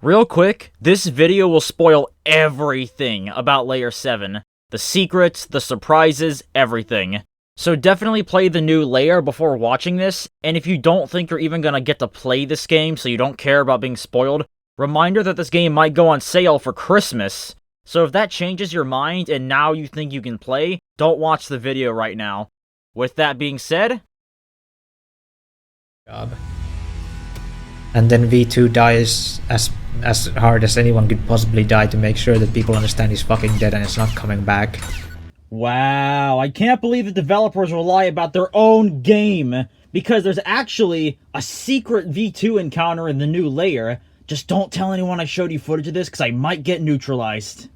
Real quick, this video will spoil everything about Layer 7. The secrets, the surprises, everything. So definitely play the new layer before watching this, and if you don't think you're even gonna get to play this game so you don't care about being spoiled, reminder that this game might go on sale for Christmas. So if that changes your mind and now you think you can play, don't watch the video right now. With that being said... And then V2 dies as hard as anyone could possibly die to make sure that people understand he's fucking dead and it's not coming back. Wow, I can't believe the developers will lie about their own game, because there's actually a secret V2 encounter in the new layer. Just don't tell anyone I showed you footage of this, because I might get neutralized.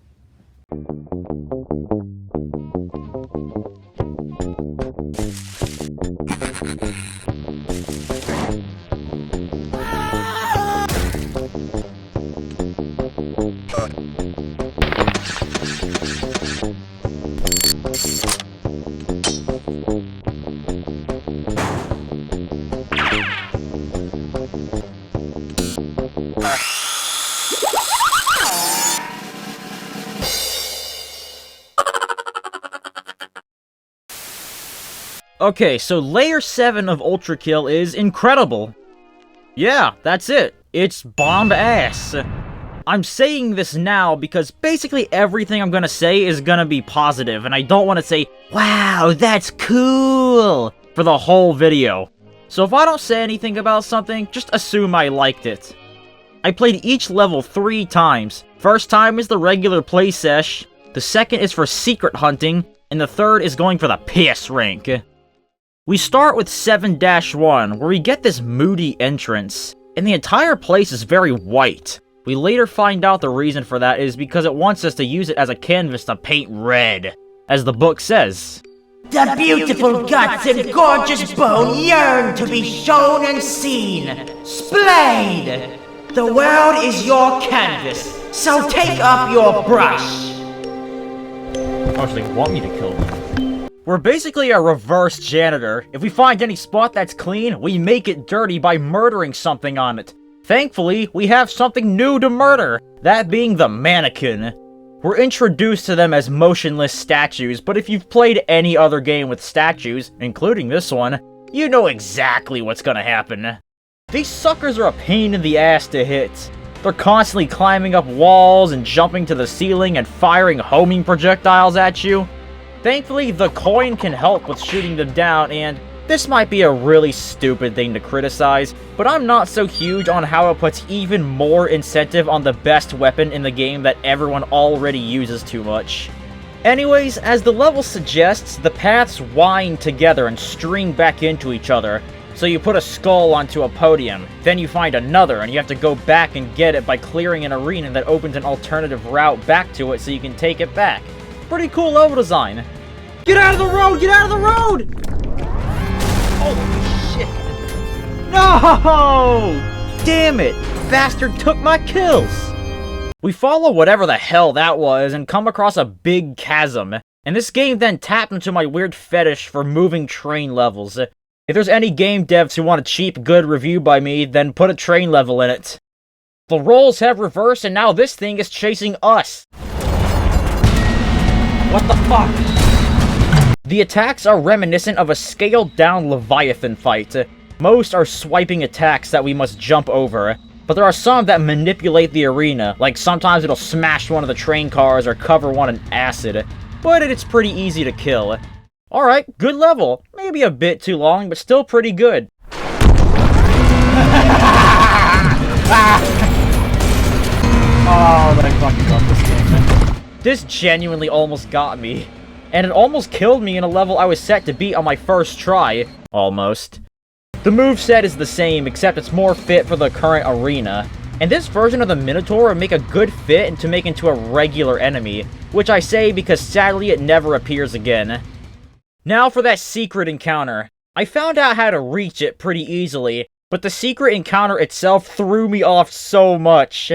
Okay, so Layer 7 of Ultrakill is incredible. Yeah, that's it. It's bomb ass. I'm saying this now because basically everything I'm gonna say is gonna be positive, and I don't want to say, wow, that's cool, for the whole video. So if I don't say anything about something, just assume I liked it. I played each level 3 times. First time is the regular play sesh, the second is for secret hunting, and the third is going for the piss rank. We start with 7-1, where we get this moody entrance, and the entire place is very white. We later find out the reason for that is because it wants us to use it as a canvas to paint red, as the book says. The beautiful guts and gorgeous bone yearn to be shown and seen. Splayed! The world is your canvas, so take up your brush. Oh, so they want me to kill them. We're basically a reverse janitor. If we find any spot that's clean, we make it dirty by murdering something on it. Thankfully, we have something new to murder, that being the mannequin. We're introduced to them as motionless statues, but if you've played any other game with statues, including this one, you know exactly what's gonna happen. These suckers are a pain in the ass to hit. They're constantly climbing up walls and jumping to the ceiling and firing homing projectiles at you. Thankfully, the coin can help with shooting them down, and this might be a really stupid thing to criticize, but I'm not so huge on how it puts even more incentive on the best weapon in the game that everyone already uses too much. Anyways, as the level suggests, the paths wind together and string back into each other. So you put a skull onto a podium, then you find another, and you have to go back and get it by clearing an arena that opens an alternative route back to it so you can take it back. Pretty cool level design. Get out of the road! Get out of the road! Holy shit. No! Damn it! Bastard took my kills! We follow whatever the hell that was and come across a big chasm. And this game then tapped into my weird fetish for moving train levels. If there's any game devs who want a cheap, good review by me, then put a train level in it. The roles have reversed and now this thing is chasing us. What the fuck? The attacks are reminiscent of a scaled-down Leviathan fight. Most are swiping attacks that we must jump over, but there are some that manipulate the arena, like sometimes it'll smash one of the train cars or cover one in acid, but it's pretty easy to kill. Alright, good level. Maybe a bit too long, but still pretty good. Oh, I fucking love this game. This genuinely almost got me. And it almost killed me in a level I was set to beat on my first try. Almost. The moveset is the same, except it's more fit for the current arena. And this version of the Minotaur would make a good fit and to make into a regular enemy, which I say because sadly it never appears again. Now for that secret encounter. I found out how to reach it pretty easily, but the secret encounter itself threw me off so much.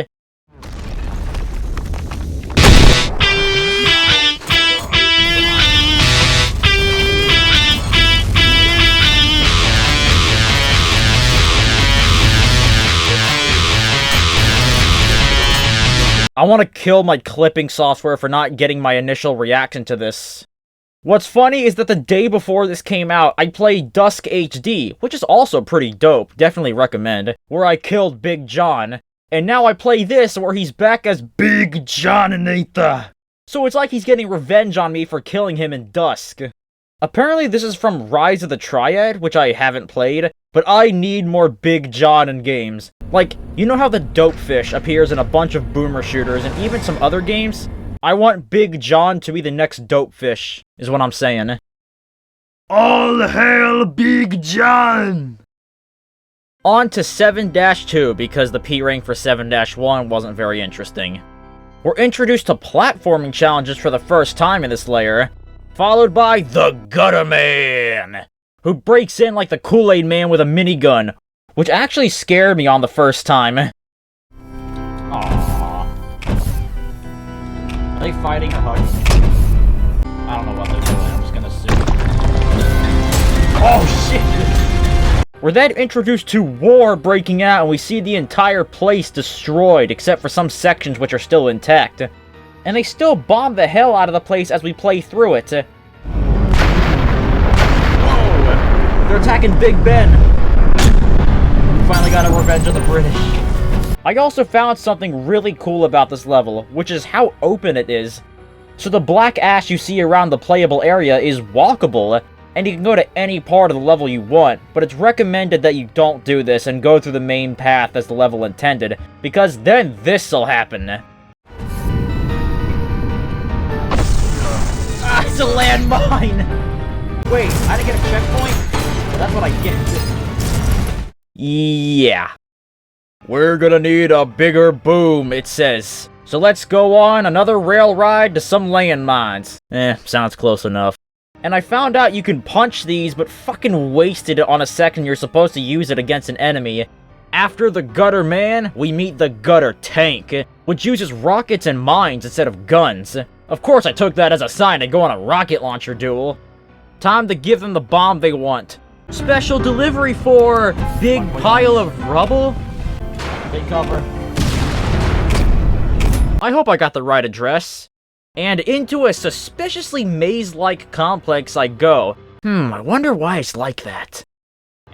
I want to kill my clipping software for not getting my initial reaction to this. What's funny is that the day before this came out, I played Dusk HD, which is also pretty dope, definitely recommend, where I killed Big John. And now I play this where he's back as Big Johninator. So it's like he's getting revenge on me for killing him in Dusk. Apparently this is from Rise of the Triad, which I haven't played, but I need more Big John in games. Like, you know how the Dope Fish appears in a bunch of boomer shooters and even some other games? I want Big John to be the next Dope Fish, is what I'm saying. All hail Big John! On to 7-2, because the P rank for 7-1 wasn't very interesting. We're introduced to platforming challenges for the first time in this layer, followed by the Gutter Man, who breaks in like the Kool-Aid Man with a minigun, which actually scared me on the first time. Aww. Are they fighting or hugging? I don't know what they're doing, I'm just gonna assume. Oh shit! We're then introduced to war breaking out, and we see the entire place destroyed, except for some sections which are still intact. And they still bomb the hell out of the place as we play through it. Whoa! They're attacking Big Ben! We finally got a revenge of the British. I also found something really cool about this level, which is how open it is. So the black ash you see around the playable area is walkable, and you can go to any part of the level you want, but it's recommended that you don't do this and go through the main path as the level intended, because then this'll happen. Ah, it's a landmine! Wait, I didn't get a checkpoint? That's what I get. Yeah. We're gonna need a bigger boom, it says. So let's go on another rail ride to some landmines. Sounds close enough. And I found out you can punch these, but fucking wasted it on a second you're supposed to use it against an enemy. After the Gutter Man, we meet the Gutter Tank, which uses rockets and mines instead of guns. Of course I took that as a sign to go on a rocket launcher duel. Time to give them the bomb they want. Special delivery for Big Pile of Rubble? Take cover. I hope I got the right address. And into a suspiciously maze-like complex I go. I wonder why it's like that.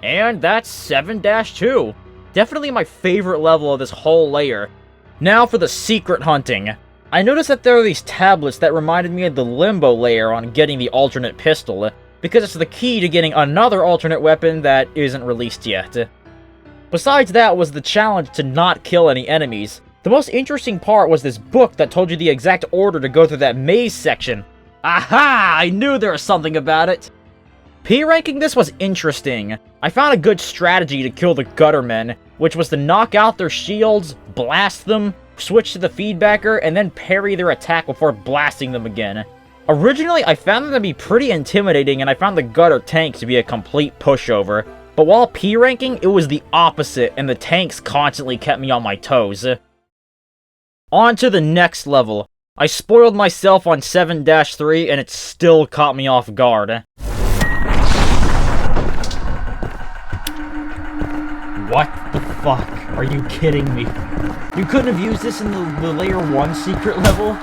And that's 7-2. Definitely my favorite level of this whole layer. Now for the secret hunting. I noticed that there are these tablets that reminded me of the Limbo layer on getting the alternate pistol, because it's the key to getting another alternate weapon that isn't released yet. Besides that was the challenge to not kill any enemies. The most interesting part was this book that told you the exact order to go through that maze section. Aha! I knew there was something about it! P-ranking this was interesting. I found a good strategy to kill the Guttermen, which was to knock out their shields, blast them, switch to the feedbacker, and then parry their attack before blasting them again. Originally, I found them to be pretty intimidating, and I found the Gutter Tank to be a complete pushover. But while P-ranking, it was the opposite, and the tanks constantly kept me on my toes. On to the next level. I spoiled myself on 7-3, and it still caught me off guard. What the fuck? Are you kidding me? You couldn't have used this in the Layer 1 secret level?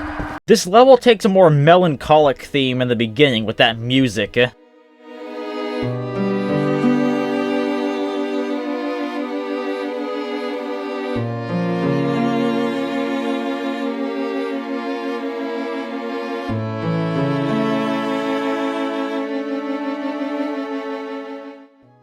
This level takes a more melancholic theme in the beginning with that music.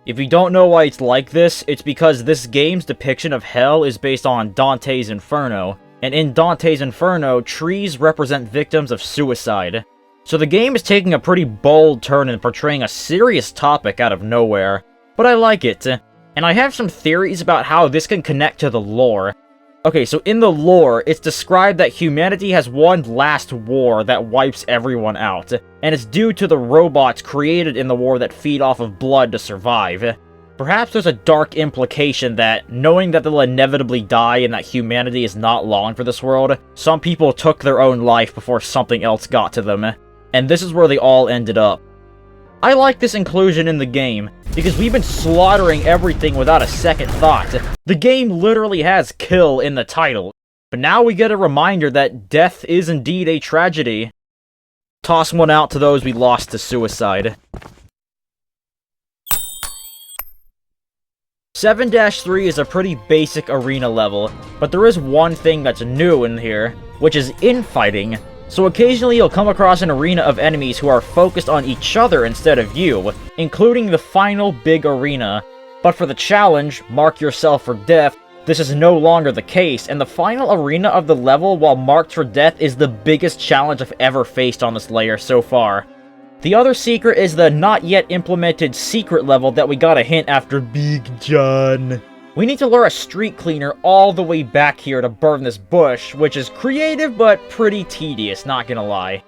If you don't know why it's like this, it's because this game's depiction of hell is based on Dante's Inferno, and in Dante's Inferno, trees represent victims of suicide. So the game is taking a pretty bold turn in portraying a serious topic out of nowhere, but I like it, and I have some theories about how this can connect to the lore. Okay, so in the lore, it's described that humanity has one last war that wipes everyone out, and it's due to the robots created in the war that feed off of blood to survive. Perhaps there's a dark implication that, knowing that they'll inevitably die and that humanity is not long for this world, some people took their own life before something else got to them, and this is where they all ended up. I like this inclusion in the game, because we've been slaughtering everything without a second thought. The game literally has kill in the title. But now we get a reminder that death is indeed a tragedy. Toss one out to those we lost to suicide. 7-3 is a pretty basic arena level, but there is one thing that's new in here, which is infighting. So occasionally you'll come across an arena of enemies who are focused on each other instead of you, including the final big arena. But for the challenge, Mark Yourself for Death, this is no longer the case, and the final arena of the level, while marked for death, is the biggest challenge I've ever faced on this layer so far. The other secret is the not yet implemented secret level that we got a hint after Big John. We need to lure a street cleaner all the way back here to burn this bush, which is creative but pretty tedious, not gonna lie.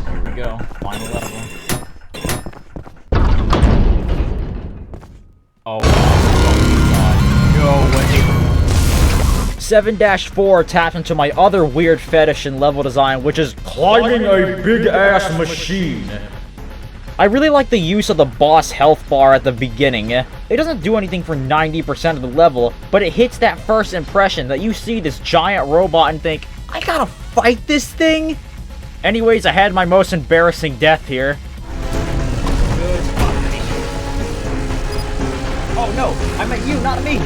Here we go, final level. Oh my god, no way. 7-4 taps into my other weird fetish in level design, which is climbing a big-ass machine. I really like the use of the boss health bar at the beginning. It doesn't do anything for 90% of the level, but it hits that first impression that you see this giant robot and think, I gotta fight this thing? Anyways, I had my most embarrassing death here. Oh no, I meant you, not me!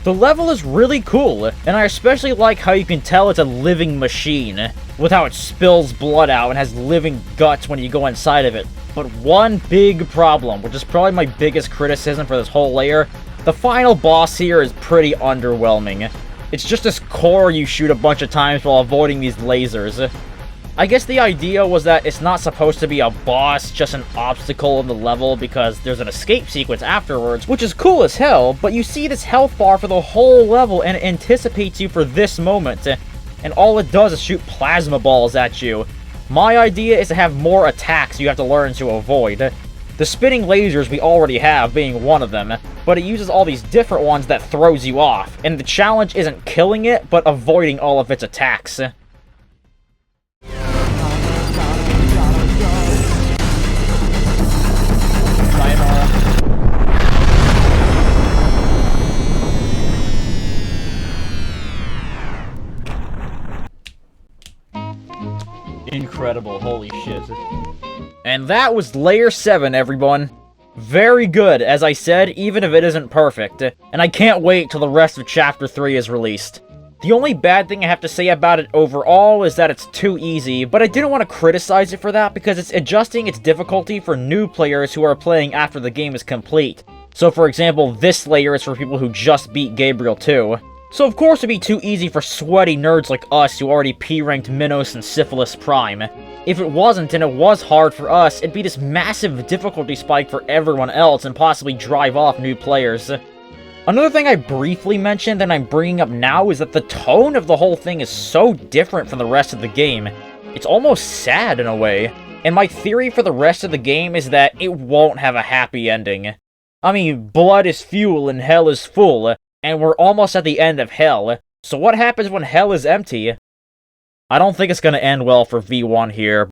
The level is really cool, and I especially like how you can tell it's a living machine, with how it spills blood out and has living guts when you go inside of it. But one big problem, which is probably my biggest criticism for this whole layer, the final boss here is pretty underwhelming. It's just this core you shoot a bunch of times while avoiding these lasers. I guess the idea was that it's not supposed to be a boss, just an obstacle in the level, because there's an escape sequence afterwards, which is cool as hell, but you see this health bar for the whole level and it anticipates you for this moment, and all it does is shoot plasma balls at you. My idea is to have more attacks you have to learn to avoid. The spinning lasers we already have being one of them, but it uses all these different ones that throws you off, and the challenge isn't killing it, but avoiding all of its attacks. Incredible, holy shit. And that was Layer 7, everyone. Very good, as I said, even if it isn't perfect. And I can't wait till the rest of Chapter 3 is released. The only bad thing I have to say about it overall is that it's too easy, but I didn't want to criticize it for that because it's adjusting its difficulty for new players who are playing after the game is complete. So for example, this layer is for people who just beat Gabriel 2. So of course it'd be too easy for sweaty nerds like us who already P-ranked Minos and Syphilis Prime. If it wasn't, and it was hard for us, it'd be this massive difficulty spike for everyone else and possibly drive off new players. Another thing I briefly mentioned and I'm bringing up now is that the tone of the whole thing is so different from the rest of the game. It's almost sad in a way. And my theory for the rest of the game is that it won't have a happy ending. I mean, blood is fuel and hell is full, and we're almost at the end of hell. So what happens when hell is empty? I don't think it's gonna end well for V1 here.